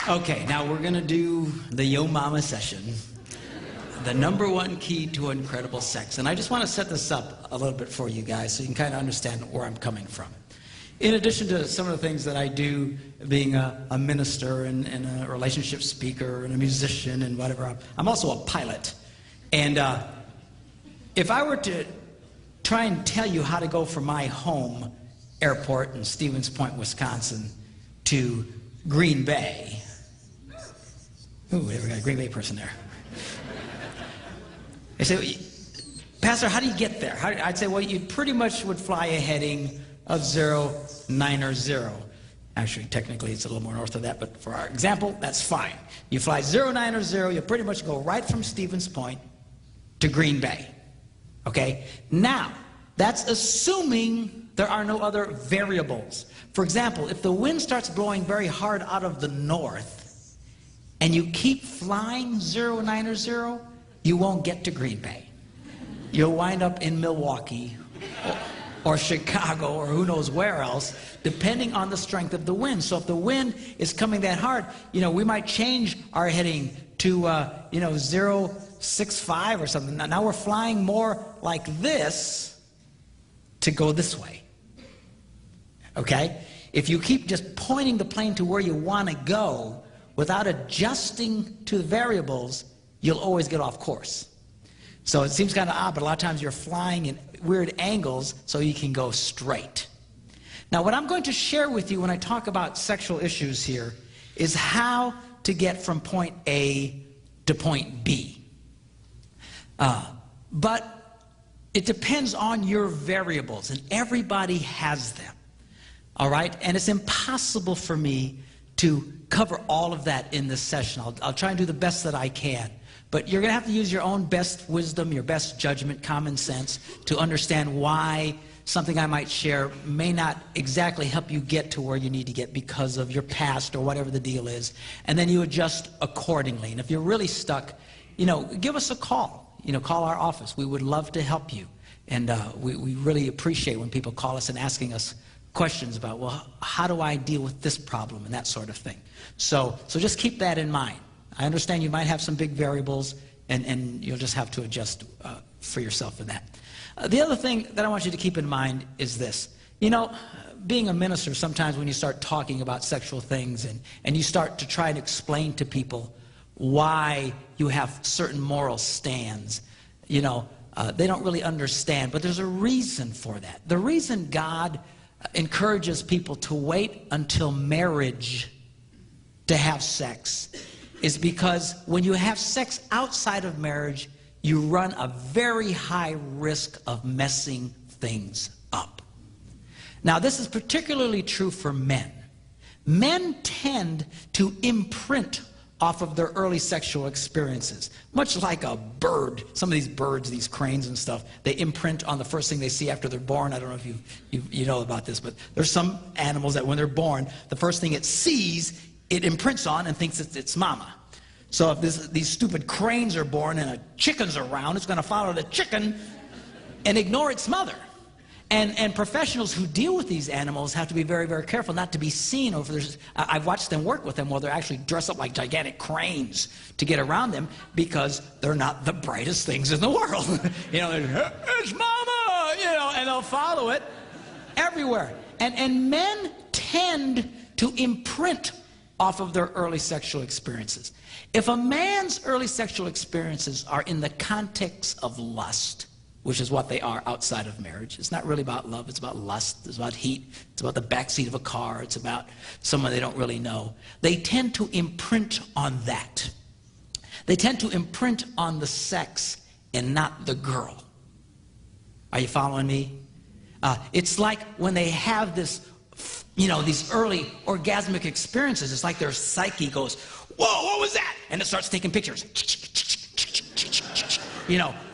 Okay, now we're going to do the Yo Mama session. The #1 key to incredible sex. And I just want to set this up a little bit for you guys so you can kind of understand where I'm coming from. In addition to some of the things that I do, being a minister and a relationship speaker and a musician and whatever, I'm also a pilot. And if I were to try and tell you how to go from my home airport in Stevens Point, Wisconsin, to Green Bay. Ooh, we got a Green Bay person there. They say, Pastor, how do you get there? I'd say, well, you pretty much would fly a heading of 090. Actually, technically, it's a little more north of that, but for our example, that's fine. You fly 090, you pretty much go right from Stevens Point to Green Bay. Okay? Now, that's assuming there are no other variables. For example, if the wind starts blowing very hard out of the north, and you keep flying 090, you won't get to Green Bay. You'll wind up in Milwaukee or Chicago or who knows where else, depending on the strength of the wind. So if the wind is coming that hard, we might change our heading to 065 or something. Now we're flying more like this to go this way. Okay? If you keep just pointing the plane to where you want to go without adjusting to the variables, you'll always get off course. So it seems kind of odd, but a lot of times you're flying in weird angles so you can go straight. Now, what I'm going to share with you when I talk about sexual issues here is how to get from point A to point B. But it depends on your variables, and everybody has them. All right? And it's impossible for me to cover all of that in this session. I'll try and do the best that I can. But you're going to have to use your own best wisdom, your best judgment, common sense, to understand why something I might share may not exactly help you get to where you need to get because of your past or whatever the deal is. And then you adjust accordingly. And if you're really stuck, give us a call. Call our office. We would love to help you. And we really appreciate when people call us and asking us questions about, well, how do I deal with this problem and that sort of thing. So just keep that in mind. I understand you might have some big variables, and you'll just have to adjust for yourself in that. The other thing that I want you to keep in mind is this. Being a minister, sometimes when you start talking about sexual things and you start to try and explain to people why you have certain moral stands, they don't really understand, but there's a reason for that. The reason God encourages people to wait until marriage to have sex is because when you have sex outside of marriage, you run a very high risk of messing things up. Now, this is particularly true for men. Men tend to imprint off of their early sexual experiences, much like a bird. Some of these birds, these cranes and stuff, they imprint on the first thing they see after they're born. I don't know if you know about this, but there's some animals that when they're born, the first thing it sees, it imprints on and thinks it's mama. So if these stupid cranes are born and a chicken's around, it's going to follow the chicken and ignore its mother. And professionals who deal with these animals have to be very, very careful not to be seen over. I've watched them work with them while they're actually dressed up like gigantic cranes to get around them because they're not the brightest things in the world. It's mama, and they'll follow it everywhere. And men tend to imprint off of their early sexual experiences. If a man's early sexual experiences are in the context of lust, which is what they are outside of marriage. It's not really about love, it's about lust, it's about heat, it's about the backseat of a car, it's about someone they don't really know. They tend to imprint on that. They tend to imprint on the sex and not the girl. Are you following me? It's like when they have this, these early orgasmic experiences, it's like their psyche goes, whoa, what was that? And it starts taking pictures.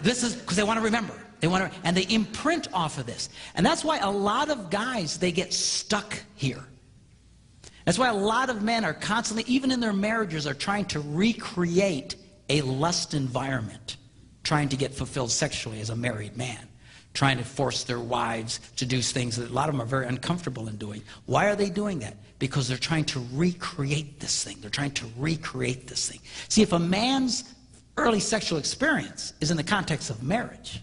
This is because they want to remember. And they imprint off of this. And that's why a lot of guys, they get stuck here. That's why a lot of men are constantly, even in their marriages, are trying to recreate a lust environment, trying to get fulfilled sexually as a married man, trying to force their wives to do things that a lot of them are very uncomfortable in doing. Why are they doing that? because they're trying to recreate this thing. They're trying to recreate this thing. See, if a man's early sexual experience is in the context of marriage,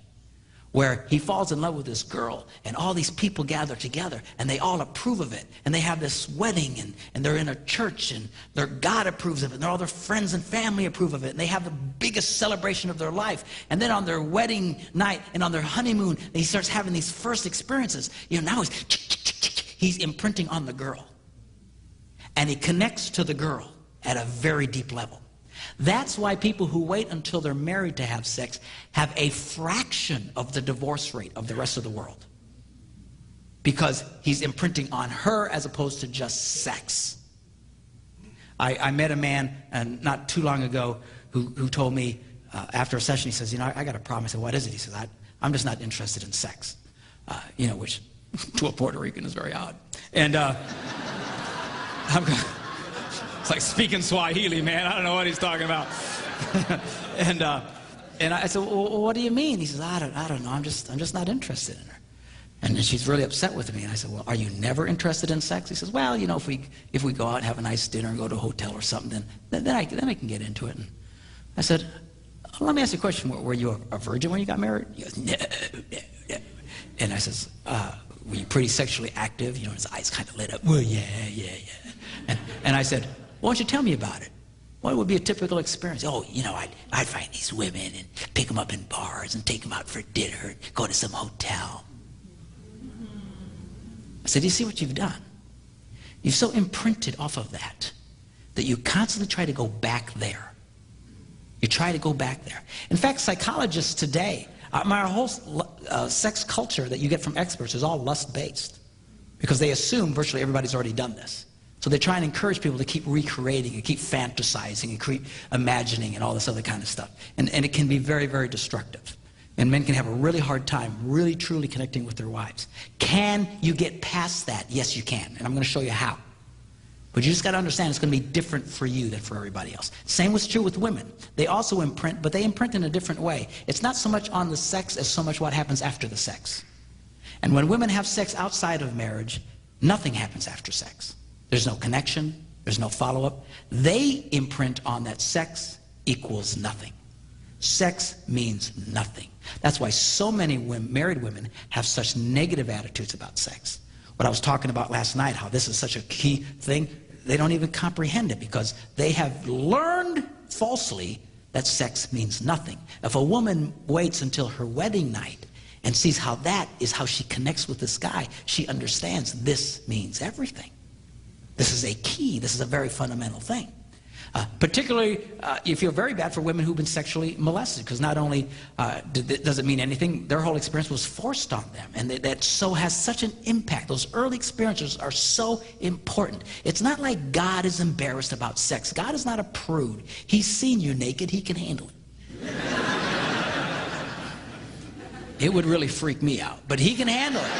where he falls in love with this girl and all these people gather together and they all approve of it and they have this wedding and they're in a church and their God approves of it and all their friends and family approve of it and they have the biggest celebration of their life, and then on their wedding night and on their honeymoon he starts having these first experiences. You know, now he's imprinting on the girl and he connects to the girl at a very deep level. That's why people who wait until they're married to have sex have a fraction of the divorce rate of the rest of the world. Because he's imprinting on her as opposed to just sex. I met a man not too long ago who told me after a session, he says, you know, I got a problem. I said, what is it? He says, I'm just not interested in sex. You know, which to a Puerto Rican is very odd. And it's like speaking Swahili, man. I don't know what he's talking about. and I said, well, what do you mean? He says, I don't know. I'm just not interested in her. And then she's really upset with me. And I said, well, are you never interested in sex? He says, well, you know, if we go out and have a nice dinner and go to a hotel or something, then I can get into it. And I said, let me ask you a question. Were you a virgin when you got married? He goes, no. And I says, were you pretty sexually active? You know, his eyes kind of lit up. Well, yeah. And I said, why don't you tell me about it? What would be a typical experience? Oh, you know, I'd find these women and pick them up in bars and take them out for dinner and go to some hotel. I said, you see what you've done? You've so imprinted off of that you constantly try to go back there. You try to go back there. In fact, psychologists today, my whole sex culture that you get from experts is all lust-based because they assume virtually everybody's already done this. So they try and encourage people to keep recreating and keep fantasizing and keep imagining and all this other kind of stuff. And it can be very, very destructive. And men can have a really hard time really truly connecting with their wives. Can you get past that? Yes, you can. And I'm going to show you how. But you just got to understand it's going to be different for you than for everybody else. Same was true with women. They also imprint, but they imprint in a different way. It's not so much on the sex as so much what happens after the sex. And when women have sex outside of marriage, nothing happens after sex. There's no connection. There's no follow-up. They imprint on that sex equals nothing. Sex means nothing. That's why so many married women have such negative attitudes about sex. What I was talking about last night, how this is such a key thing, they don't even comprehend it because they have learned falsely that sex means nothing. If a woman waits until her wedding night and sees how that is how she connects with this guy, she understands this means everything. This is a key. This is a very fundamental thing. Particularly, you feel very bad for women who've been sexually molested because not only does it mean anything, their whole experience was forced on them. And that so has such an impact. Those early experiences are so important. It's not like God is embarrassed about sex. God is not a prude. He's seen you naked. He can handle it. It would really freak me out, but he can handle it.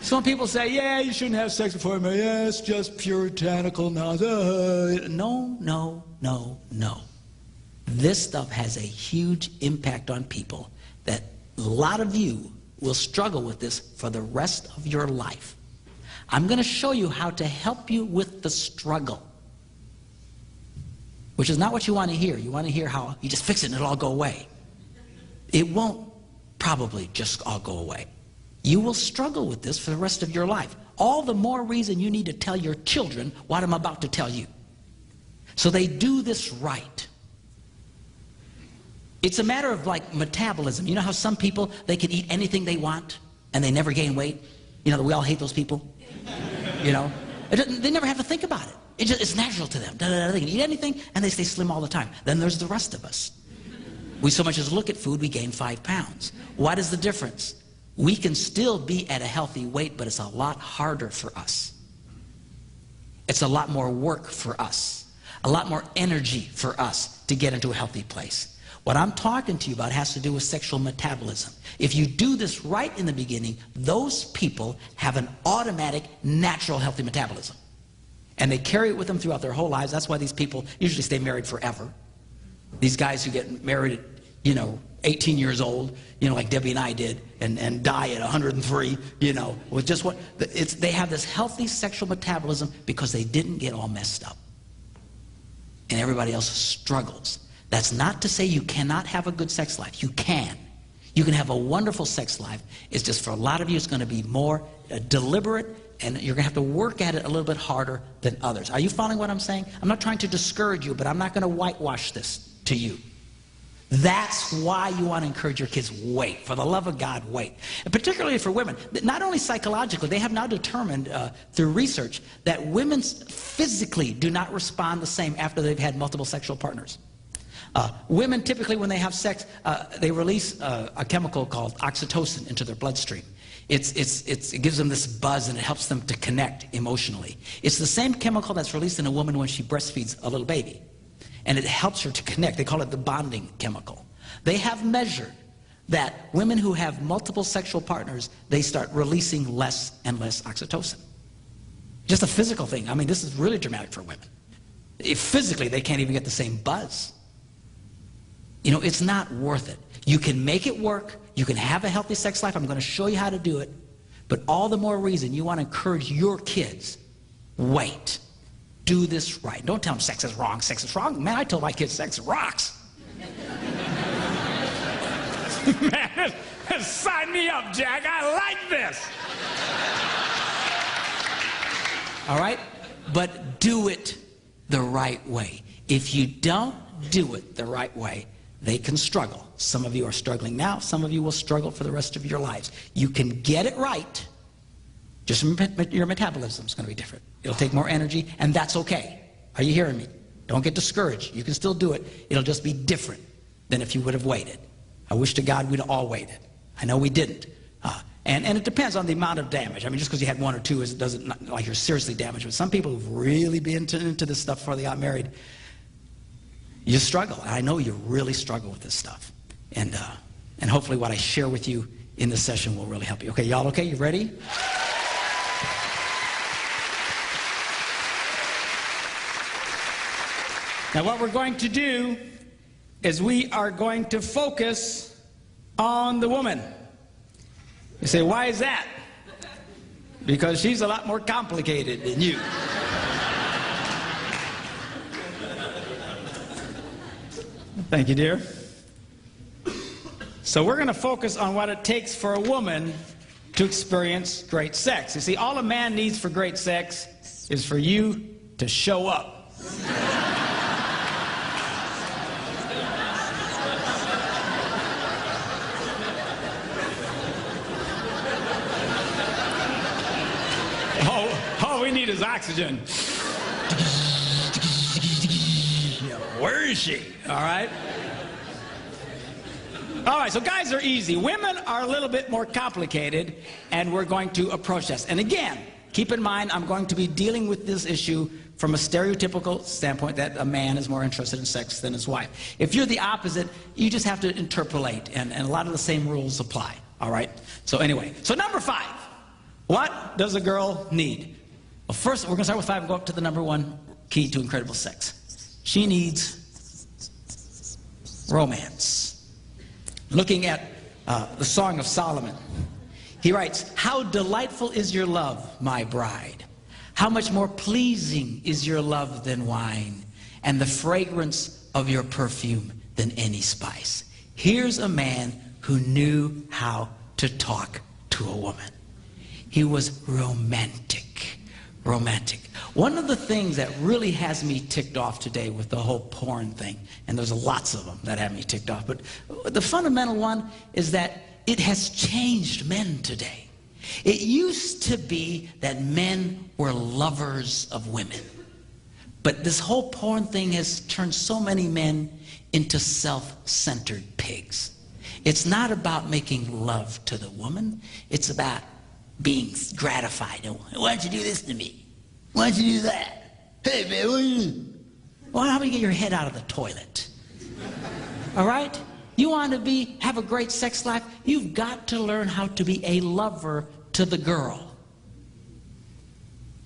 Some people say, yeah, you shouldn't have sex before marriage. Yeah, it's just puritanical nonsense. No. This stuff has a huge impact on people that a lot of you will struggle with this for the rest of your life. I'm going to show you how to help you with the struggle, which is not what you want to hear. You want to hear how you just fix it and it'll all go away. It won't probably just all go away. You will struggle with this for the rest of your life. All the more reason you need to tell your children what I'm about to tell you, so they do this right. It's a matter of like metabolism. You know how some people, they can eat anything they want and they never gain weight? You know, we all hate those people. You know, they never have to think about it. It's natural to them. They can eat anything and they stay slim all the time. Then there's the rest of us. We so much as look at food, we gain 5 pounds. What is the difference? We can still be at a healthy weight, but it's a lot harder for us. It's a lot more work for us, a lot more energy for us to get into a healthy place. What I'm talking to you about has to do with sexual metabolism. If you do this right in the beginning, those people have an automatic, natural, healthy metabolism. And they carry it with them throughout their whole lives. That's why these people usually stay married forever. These guys who get married 18 years old, like Debbie and I did, and die at 103, with just what, they have this healthy sexual metabolism because they didn't get all messed up. And everybody else struggles. That's not to say you cannot have a good sex life. You can. You can have a wonderful sex life. It's just for a lot of you, it's going to be more deliberate, and you're going to have to work at it a little bit harder than others. Are you following what I'm saying? I'm not trying to discourage you, but I'm not going to whitewash this to you. That's why you want to encourage your kids, wait. For the love of God, wait. And particularly for women, not only psychologically, they have now determined through research that women physically do not respond the same after they've had multiple sexual partners. Women typically, when they have sex, they release a chemical called oxytocin into their bloodstream. It gives them this buzz, and it helps them to connect emotionally. It's the same chemical that's released in a woman when she breastfeeds a little baby. And it helps her to connect. They call it the bonding chemical. They have measured that women who have multiple sexual partners, they start releasing less and less oxytocin. Just a physical thing. I mean, this is really dramatic for women. Physically, they can't even get the same buzz. It's not worth it. You can make it work. You can have a healthy sex life. I'm going to show you how to do it. But all the more reason you want to encourage your kids, wait. Do this right. Don't tell them sex is wrong. Sex is wrong. Man, I told my kids sex rocks. Man, sign me up, Jack. I like this. All right? But do it the right way. If you don't do it the right way, they can struggle. Some of you are struggling now. Some of you will struggle for the rest of your lives. You can get it right. Just your metabolism is going to be different. It'll take more energy, and that's okay. Are you hearing me? Don't get discouraged. You can still do it. It'll just be different than if you would have waited. I wish to God we'd all waited. I know we didn't. And it depends on the amount of damage. I mean, just because you had one or two, it doesn't not like you're seriously damaged. But some people who've really been into this stuff before they got married, you struggle. I know you really struggle with this stuff. And hopefully what I share with you in this session will really help you. Okay, y'all okay? You ready? Now what we're going to do is we are going to focus on the woman. You say, why is that? Because she's a lot more complicated than you. Thank you, dear. So we're going to focus on what it takes for a woman to experience great sex. You see, all a man needs for great sex is for you to show up. All we need is oxygen. Where is she? All right? All right, so guys are easy. Women are a little bit more complicated, and we're going to approach this. And again, keep in mind, I'm going to be dealing with this issue from a stereotypical standpoint that a man is more interested in sex than his wife. If you're the opposite, you just have to interpolate, and a lot of the same rules apply. All right? So anyway, so number 5. What does a girl need? Well, first, we're going to start with 5 and go up to the number 1 key to incredible sex. She needs romance. Looking at the Song of Solomon, he writes, "How delightful is your love, my bride. How much more pleasing is your love than wine, and the fragrance of your perfume than any spice." Here's a man who knew how to talk to a woman. He was romantic. Romantic. One of the things that really has me ticked off today with the whole porn thing, and there's lots of them that have me ticked off, but the fundamental one is that it has changed men today. It used to be that men were lovers of women, but this whole porn thing has turned so many men into self-centered pigs. It's not about making love to the woman, it's about being gratified. Why don't you do this to me? Why don't you do that? Hey, man, what do you do? Well, how do you get your head out of the toilet? All right? You want to have a great sex life? You've got to learn how to be a lover to the girl.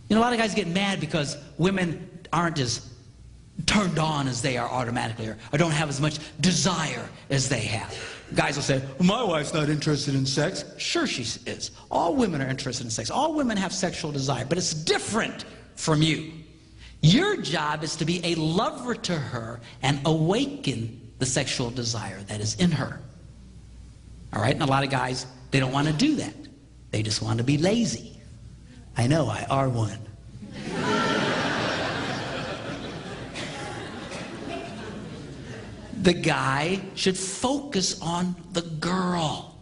You know, a lot of guys get mad because women aren't as turned on as they are automatically, or don't have as much desire as they have. Guys will say, well, my wife's not interested in sex. Sure she is. All women are interested in sex. All women have sexual desire, but it's different from you. Your job is to be a lover to her and awaken the sexual desire that is in her. All right? And a lot of guys, they don't want to do that. They just want to be lazy. I know, I are one. The guy should focus on the girl.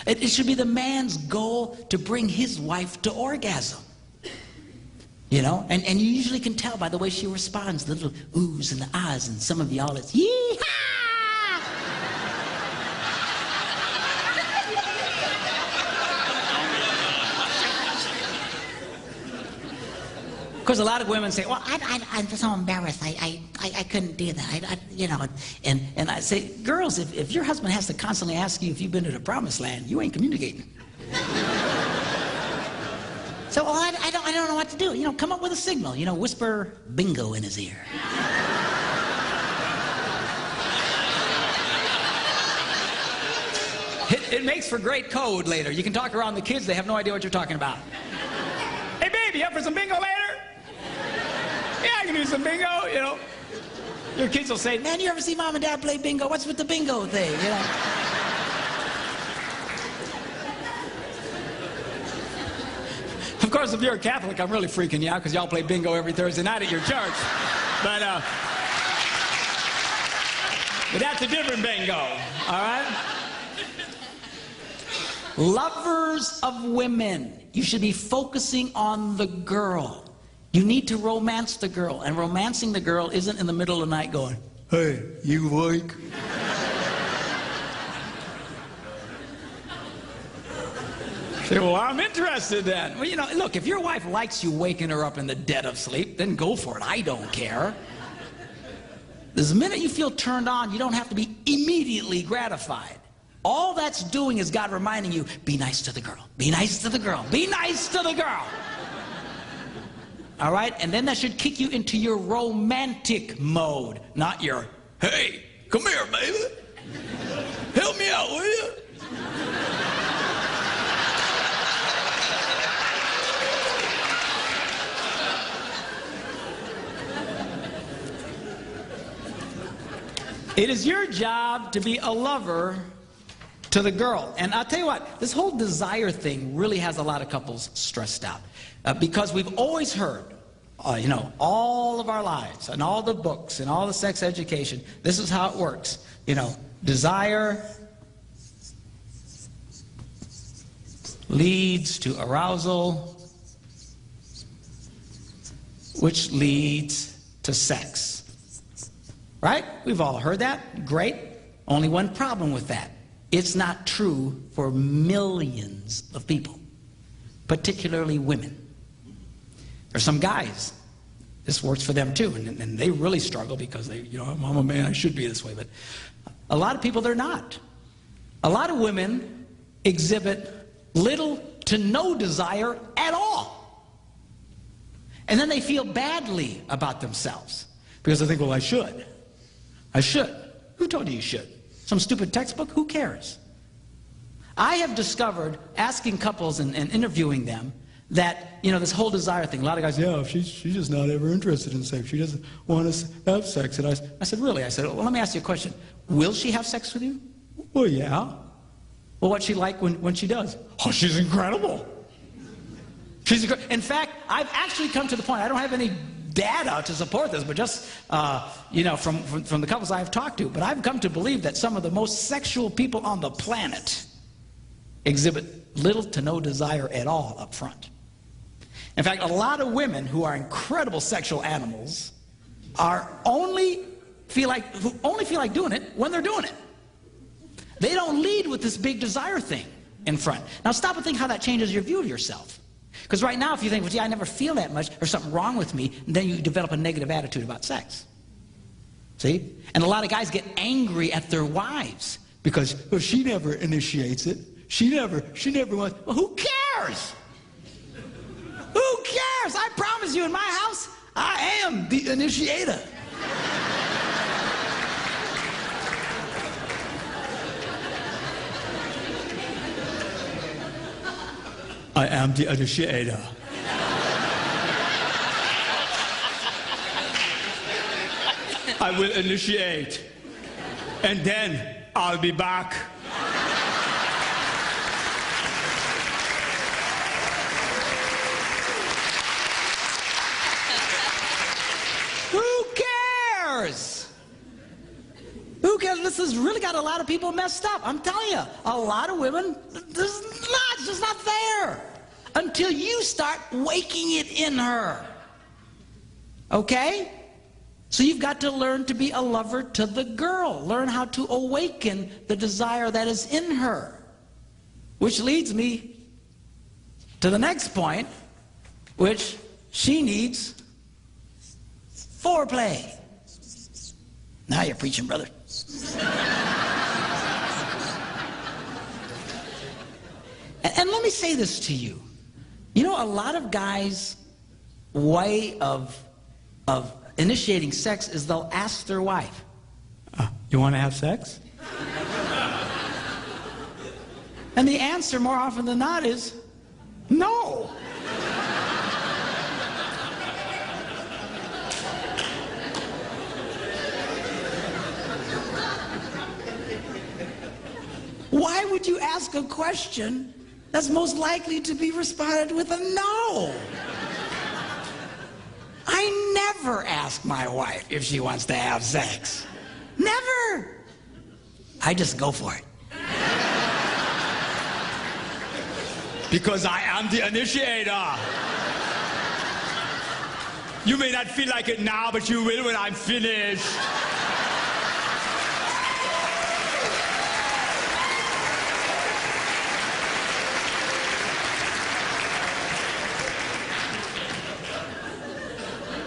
It should be the man's goal to bring his wife to orgasm. You know, and you usually can tell by the way she responds, the little oohs and the ahs, and some of y'all it's yee-haw! Of course, a lot of women say, well, I'm so embarrassed. I couldn't do that. You know, and I say, girls, if your husband has to constantly ask you if you've been to the promised land, you ain't communicating. So, well, I don't know what to do. You know, come up with a signal. You know, whisper bingo in his ear. It makes for great code later. You can talk around the kids. They have no idea what you're talking about. Hey, baby, up for some bingo later? Yeah, I can do some bingo, you know. Your kids will say, man, you ever see mom and dad play bingo? What's with the bingo thing, you know? Of course, if you're a Catholic, I'm really freaking you out because y'all play bingo every Thursday night at your church. But that's a different bingo, all right? Lovers of women, you should be focusing on the girl. You need to romance the girl, and romancing the girl isn't in the middle of the night going, hey, you awake? Say, well, I'm interested then. Well, you know, look, if your wife likes you waking her up in the dead of sleep, then go for it. I don't care. The minute you feel turned on, you don't have to be immediately gratified. All that's doing is God reminding you, be nice to the girl. Be nice to the girl. Be nice to the girl. All right? And then that should kick you into your romantic mode, not your, hey, come here, baby. Help me out, will you? It is your job to be a lover to the girl. And I'll tell you what, this whole desire thing really has a lot of couples stressed out. Because we've always heard, you know, all of our lives, and all the books, and all the sex education, this is how it works. You know, desire leads to arousal, which leads to sex. Right? We've all heard that. Great. Only one problem with that. It's not true for millions of people, particularly women. There's some guys, this works for them too, and they really struggle because they, you know, I'm a man, I should be this way, but a lot of people, they're not. A lot of women exhibit little to no desire at all. And then they feel badly about themselves because they think, well, I should. I should. Who told you you should? Some stupid textbook? Who cares? I have discovered, asking couples and interviewing them, that, you know, this whole desire thing, a lot of guys, yeah, she's just not ever interested in sex. She doesn't want to have sex. And I said, really? I said, well, let me ask you a question. Will she have sex with you? Well, yeah. Well, what's she like when she does? Oh, she's incredible. In fact, I've actually come to the point, I don't have any data to support this, but just, you know, from the couples I've talked to, but I've come to believe that some of the most sexual people on the planet exhibit little to no desire at all up front. In fact, a lot of women who are incredible sexual animals are only feel like doing it when they're doing it. They don't lead with this big desire thing in front. Now stop and think how that changes your view of yourself. Because right now, if you think, well, gee, I never feel that much, there's something wrong with me, then you develop a negative attitude about sex. See? And a lot of guys get angry at their wives because, well, she never initiates it. She never wants. Well, who cares? Who cares? I promise you, in my house, I am the initiator. I am the initiator. I will initiate, and then I'll be back. Who cares? Who cares? This has really got a lot of people messed up. I'm telling you, a lot of women, it's just not there until you start waking it in her. Okay? So you've got to learn to be a lover to the girl. Learn how to awaken the desire that is in her. Which leads me to the next point, which she needs foreplay. Now you're preaching, brother. And let me say this to you. You know, a lot of guys' way of initiating sex is they'll ask their wife, you want to have sex? And the answer more often than not is, no. Why would you ask a question that's most likely to be responded with a no? I never ask my wife if she wants to have sex. Never. I just go for it. Because I am the initiator. You may not feel like it now, but you will when I'm finished.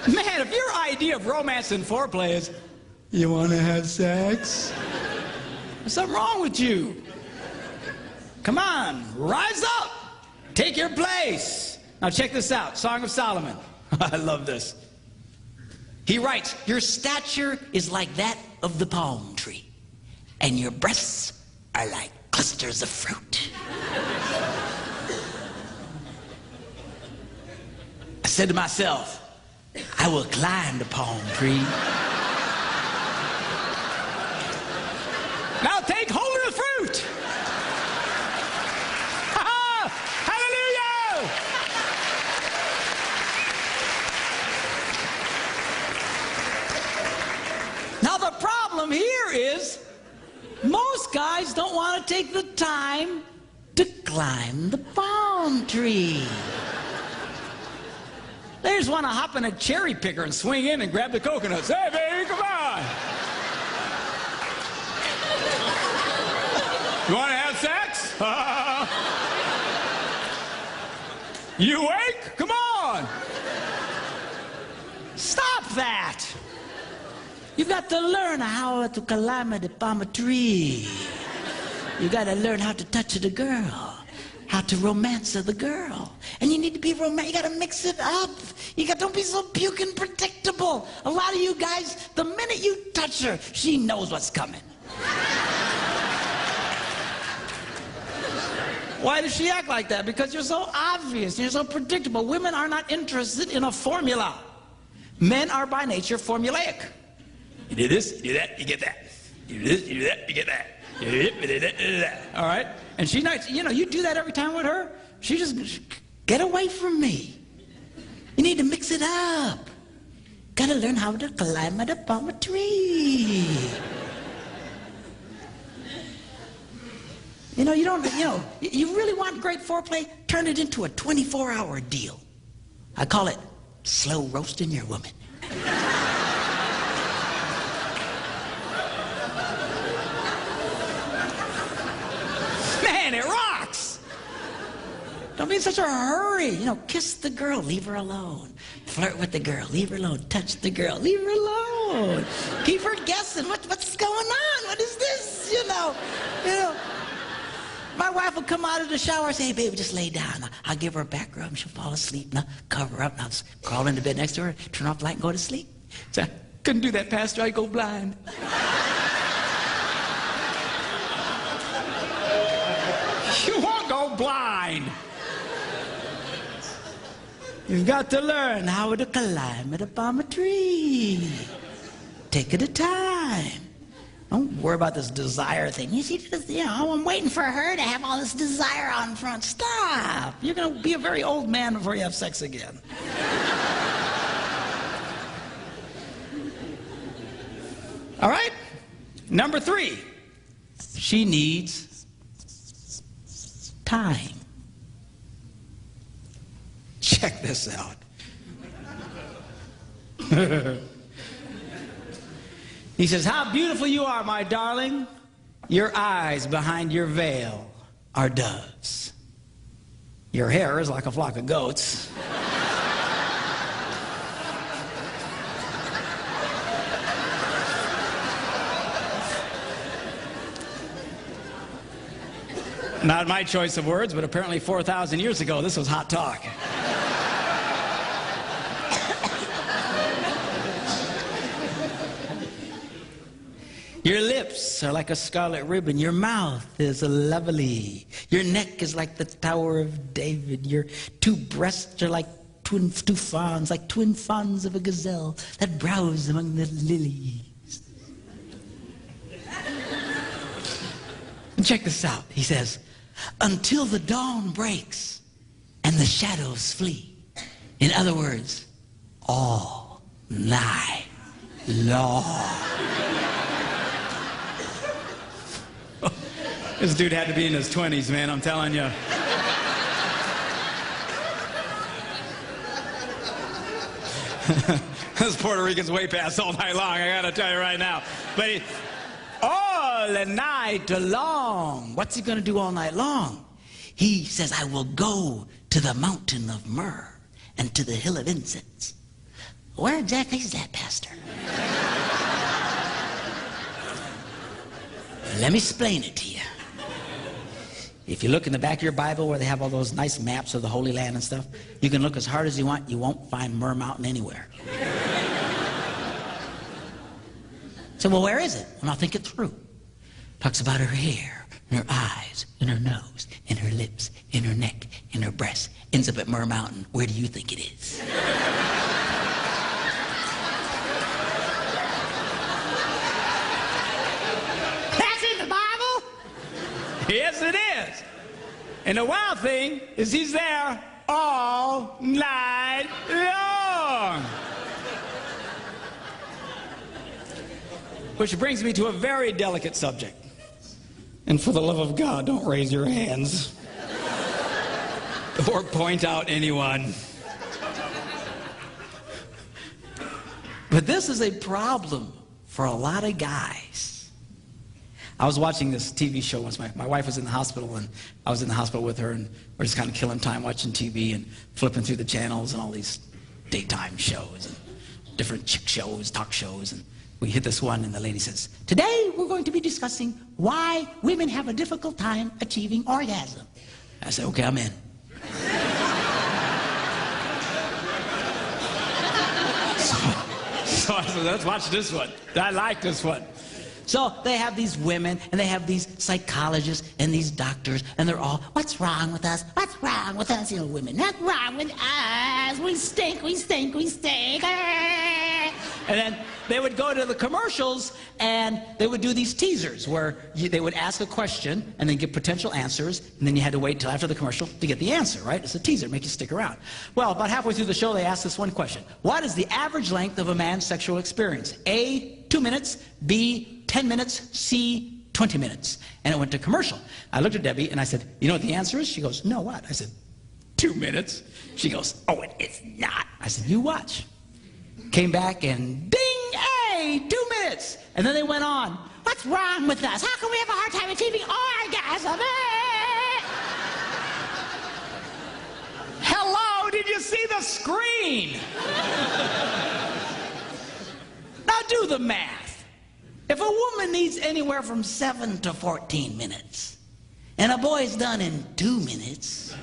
Man, if your idea of romance and foreplay is, you want to have sex? There's something wrong with you. Come on, rise up. Take your place. Now check this out, Song of Solomon. I love this. He writes, your stature is like that of the palm tree, and your breasts are like clusters of fruit. I said to myself, I will climb the palm tree. Now take hold of the fruit. Hallelujah! Now the problem here is most guys don't want to take the time to climb the palm tree. They just want to hop in a cherry picker and swing in and grab the coconuts. Hey, baby, come on. You want to have sex? You awake? Come on. Stop that. You've got to learn how to climb the palm tree. You got to learn how to touch the girl. How to romance the girl. And you need to be romantic. You got to mix it up. Don't be so puking predictable. A lot of you guys, the minute you touch her, she knows what's coming. Why does she act like that? Because you're so obvious. You're so predictable. Women are not interested in a formula. Men are by nature formulaic. You do this, you do that, you get that. You do this, you do that, you get that. All right? And she's not, you do that every time with her. She just, get away from me. You need to mix it up. Gotta learn how to climb the palm tree. You really want great foreplay? Turn it into a 24-hour deal. I call it slow roasting your woman. Man, it rocks! Don't be in such a hurry. Kiss the girl, leave her alone. Flirt with the girl, leave her alone. Touch the girl, leave her alone. Keep her guessing. What's going on? What is this? My wife will come out of the shower and say, hey, baby, just lay down. I'll give her a back rub. She'll fall asleep. And I'll cover her up. And I'll just crawl into bed next to her, turn off the light, and go to sleep. So I couldn't do that, Pastor. I'd go blind. You won't go blind. You've got to learn how to climb it up on a tree. Take it a time. Don't worry about this desire thing. You see, I'm waiting for her to have all this desire on front. Stop. You're going to be a very old man before you have sex again. All right? Number 3. She needs time. Check this out. He says, how beautiful you are, my darling. Your eyes behind your veil are doves. Your hair is like a flock of goats. Not my choice of words, but apparently 4,000 years ago, this was hot talk. Your lips are like a scarlet ribbon. Your mouth is lovely. Your neck is like the Tower of David. Your 2 breasts are like two fawns, like twin fawns of a gazelle that browse among the lilies. And check this out. He says, until the dawn breaks and the shadows flee. In other words, all night long. This dude had to be in his 20s, man, I'm telling you. This Puerto Rican's way past all night long, I gotta tell you right now. But all night long. What's he gonna do all night long? He says, I will go to the mountain of myrrh and to the hill of incense. Where exactly is that, Pastor? Let me explain it to you. If you look in the back of your Bible where they have all those nice maps of the Holy Land and stuff, you can look as hard as you want, you won't find Myrrh Mountain anywhere. So, well, where is it? Well, I'll think it through. Talks about her hair, and her eyes, and her nose, and her lips, and her neck, and her breasts. Ends up at Myrrh Mountain. Where do you think it is? That's in the Bible? Yes, it is. And the wild thing is he's there all night long. Which brings me to a very delicate subject. And for the love of God, don't raise your hands or point out anyone. But this is a problem for a lot of guys. I was watching this TV show once. My wife was in the hospital, and I was in the hospital with her, and we're just kind of killing time watching TV and flipping through the channels and all these daytime shows and different chick shows, talk shows, and we hit this one, and the lady says, today we're going to be discussing why women have a difficult time achieving orgasm. I said, okay, I'm in. So I said, let's watch this one. I like this one. So they have these women, and they have these psychologists and these doctors, and they're all, what's wrong with us? What's wrong with us? You know, women, what's wrong with us? We stink, we stink, we stink. And then they would go to the commercials, and they would do these teasers where they would ask a question and then give potential answers, and then you had to wait until after the commercial to get the answer, right? It's a teaser, make you stick around. Well, about halfway through the show, they asked this one question. What is the average length of a man's sexual experience? A, 2 minutes, B, 10 minutes, C, 20 minutes. And it went to commercial. I looked at Debbie, and I said, you know what the answer is? She goes, no, what? I said, 2 minutes. She goes, oh, it is not. I said, you watch. Came back, and ding! 2 minutes. And then they went on. What's wrong with us? How can we have a hard time achieving orgasm? Hello, did you see the screen? Now do the math. If a woman needs anywhere from 7 to 14 minutes, and a boy's done in 2 minutes,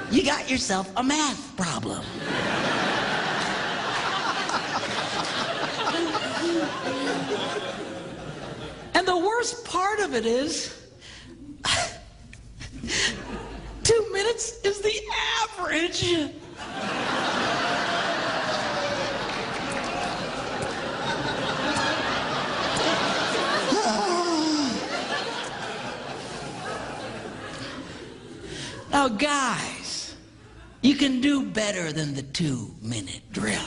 you got yourself a math problem. And the worst part of it is, 2 minutes is the average. Now, guys, you can do better than the 2-minute drill.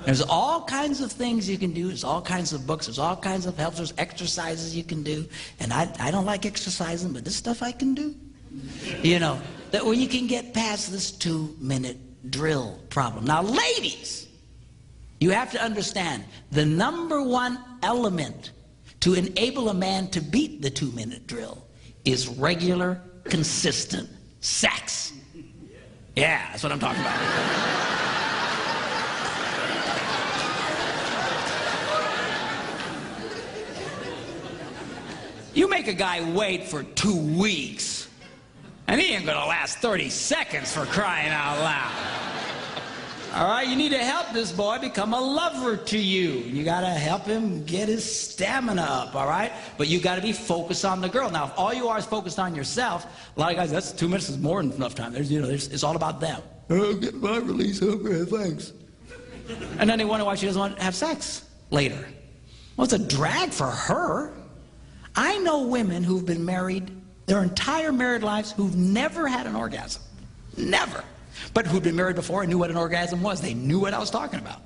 There's all kinds of things you can do. There's all kinds of books. There's all kinds of helps. There's exercises you can do. And I don't like exercising, but this stuff I can do. You know, that where you can get past this 2-minute drill problem. Now, ladies, you have to understand the #1 element to enable a man to beat the 2-minute drill is regular, consistent sex. Yeah, that's what I'm talking about. You make a guy wait for 2 weeks, and he ain't gonna last 30 seconds, for crying out loud. All right, you need to help this boy become a lover to you. You gotta help him get his stamina up, all right? But you gotta be focused on the girl. Now, if all you are is focused on yourself, a lot of guys, that's 2 minutes is more than enough time. It's all about them. Oh, get my release, okay, thanks. And then they wonder why she doesn't want to have sex later. Well, it's a drag for her. I know women who've been married their entire married lives who've never had an orgasm. Never. But who'd been married before and knew what an orgasm was. They knew what I was talking about.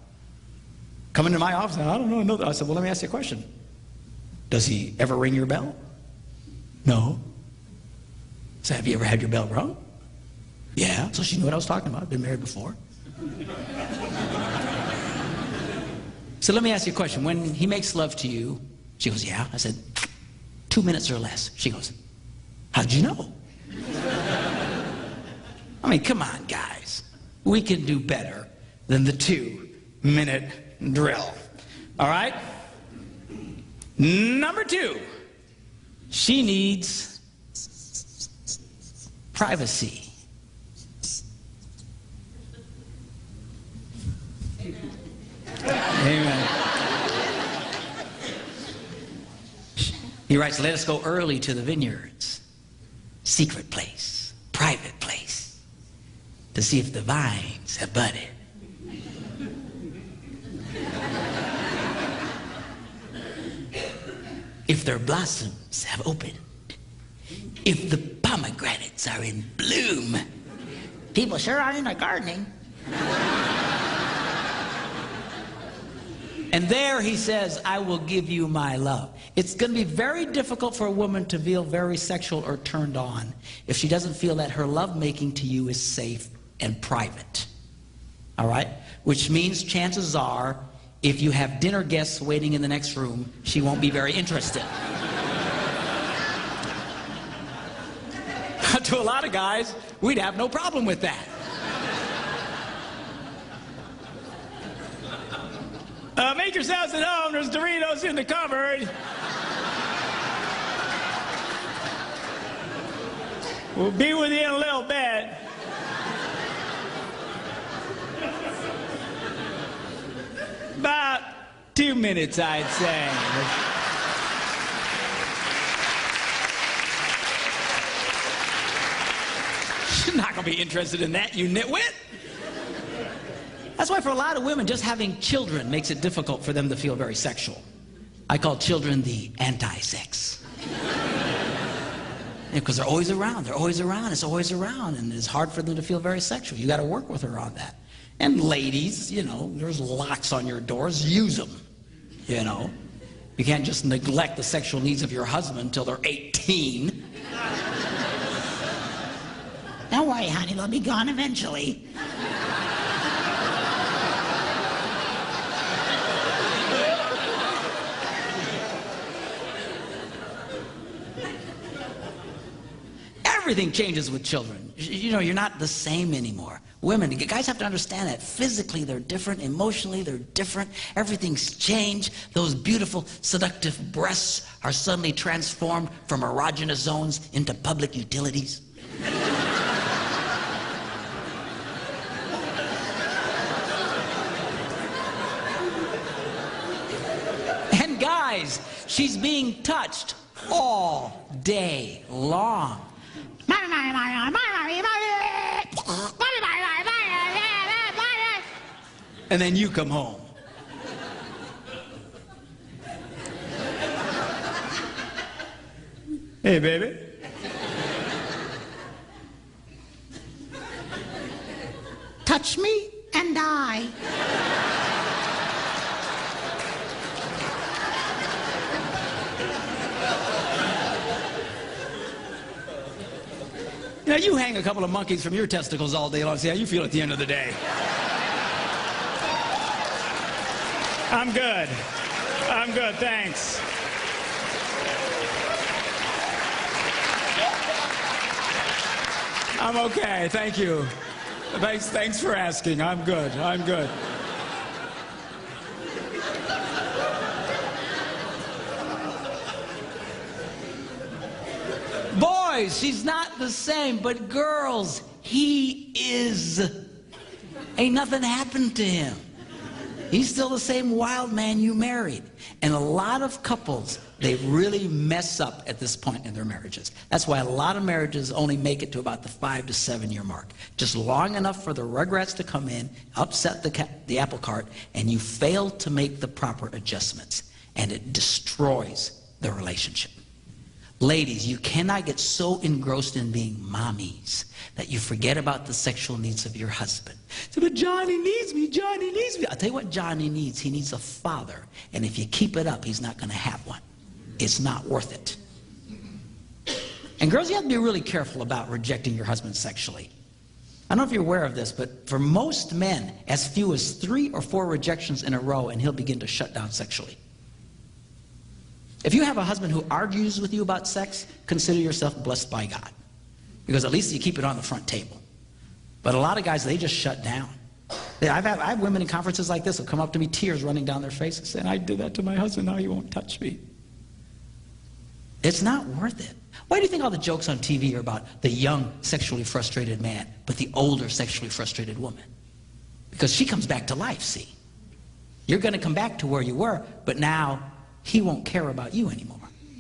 Come into my office, and I don't know. I said, well, let me ask you a question. Does he ever ring your bell? No. So have you ever had your bell rung? Yeah. So she knew what I was talking about. Been married before. So let me ask you a question. When he makes love to you, she goes, yeah. I said, 2 minutes or less. She goes, how'd you know? I mean, come on, guys. We can do better than the 2-minute drill. All right? #2, she needs privacy. Amen. He writes, let us go early to the vineyards, secret place, private place, to see if the vines have budded. If their blossoms have opened, if the pomegranates are in bloom. People sure are into gardening. And there he says, I will give you my love. It's going to be very difficult for a woman to feel very sexual or turned on if she doesn't feel that her lovemaking to you is safe and private. All right? Which means chances are, if you have dinner guests waiting in the next room, she won't be very interested. To a lot of guys, we'd have no problem with that. Make yourselves at home. There's Doritos in the cupboard. We'll be with you in a little bit. About 2 minutes, I'd say. She's not going to be interested in that, you nitwit. That's why for a lot of women, just having children makes it difficult for them to feel very sexual. I call children the anti-sex. Because they're always around, it's always around, and it's hard for them to feel very sexual. You got to work with her on that. And ladies, you know, there's locks on your doors, use them, you know. You can't just neglect the sexual needs of your husband until they're 18. Don't worry, honey, they'll be gone eventually. Everything changes with children. You know, you're not the same anymore. Women, guys have to understand that physically they're different, emotionally they're different, everything's changed. Those beautiful, seductive breasts are suddenly transformed from erogenous zones into public utilities. And guys, she's being touched all day long. and then you come home. Hey, baby. Touch me and die. You know, you hang a couple of monkeys from your testicles all day long. See how you feel at the end of the day. I'm good. I'm good, thanks. I'm okay, thank you. Thanks for asking. I'm good. I'm good. Boys, she's not the same, but girls, he is. Ain't nothing happened to him. He's still the same wild man you married. And a lot of couples, they really mess up at this point in their marriages. That's why a lot of marriages only make it to about the 5 to 7 year mark. Just long enough for the rugrats to come in, upset the apple cart, and you fail to make the proper adjustments. And it destroys the relationship. Ladies, you cannot get so engrossed in being mommies that you forget about the sexual needs of your husband. So, but Johnny needs me, Johnny needs me. I'll tell you what Johnny needs. He needs a father. And if you keep it up, he's not going to have one. It's not worth it. And girls, you have to be really careful about rejecting your husband sexually. I don't know if you're aware of this, but for most men, as few as 3 or 4 rejections in a row, and he'll begin to shut down sexually. If you have a husband who argues with you about sex, consider yourself blessed by God. Because at least you keep it on the front table. But a lot of guys, they just shut down. I have women in conferences like this who come up to me, tears running down their faces, saying, I did that to my husband, now he won't touch me. It's not worth it. Why do you think all the jokes on TV are about the young, sexually frustrated man, but the older, sexually frustrated woman? Because she comes back to life, see? You're going to come back to where you were, but now he won't care about you anymore.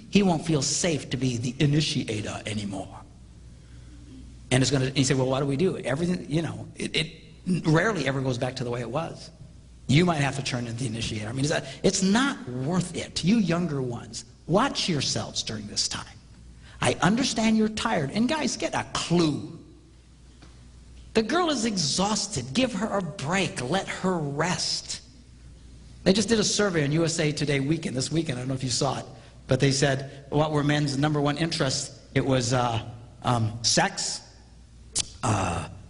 He won't feel safe to be the initiator anymore. And it's going to, you say, well, what do we do? Everything, you know, it rarely ever goes back to the way it was. You might have to turn into the initiator. I mean, it's not worth it. You younger ones, watch yourselves during this time. I understand you're tired. And guys, get a clue. The girl is exhausted. Give her a break. Let her rest. They just did a survey on USA Today weekend, this weekend. I don't know if you saw it. But they said, what were men's #1 interests? It was sex,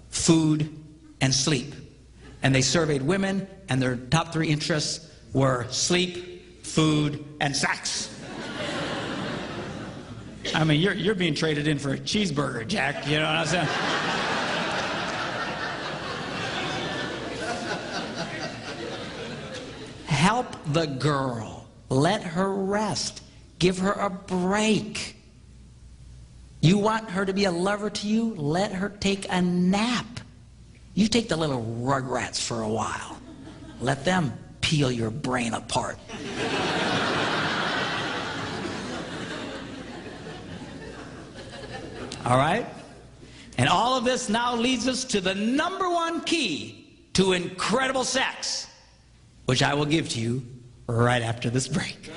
food, and sleep. And they surveyed women, and their top 3 interests were sleep, food, and sex. I mean, you're being traded in for a cheeseburger, Jack. You know what I'm saying? Help the girl. Let her rest. Give her a break. You want her to be a lover to you? Let her take a nap. You take the little rugrats for a while. Let them peel your brain apart. All right? And all of this now leads us to the #1 key to incredible sex, which I will give to you right after this break.